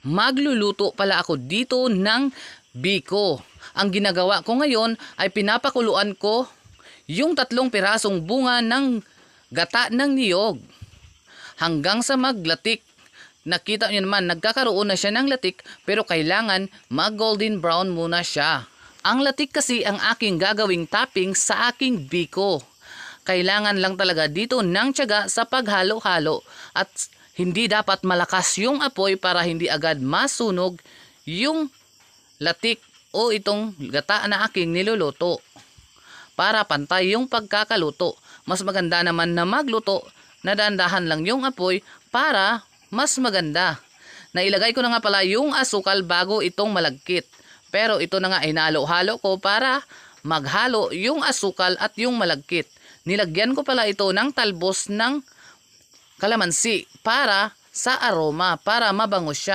Magluluto pala ako dito ng biko. Ang ginagawa ko ngayon ay pinapakuluan ko yung 3 pirasong bunga ng gata ng niyog hanggang sa maglatik. Nakita nyo naman, nagkakaroon na siya ng latik, pero kailangan mag golden brown muna siya. Ang latik kasi ang aking gagawing topping sa aking biko. Kailangan lang talaga dito ng tiyaga sa paghalo-halo at hindi dapat malakas yung apoy para hindi agad masunog yung latik o itong gata na aking niluluto. Para pantay yung pagkakaluto. Mas maganda naman na magluto na dahan-dahan lang yung apoy para mas maganda. Nailagay ko na nga pala yung asukal bago itong malagkit. Pero ito na nga inalo-halo ko para maghalo yung asukal at yung malagkit. Nilagyan ko pala ito ng talbos ng kalamansi para sa aroma, para mabango siya.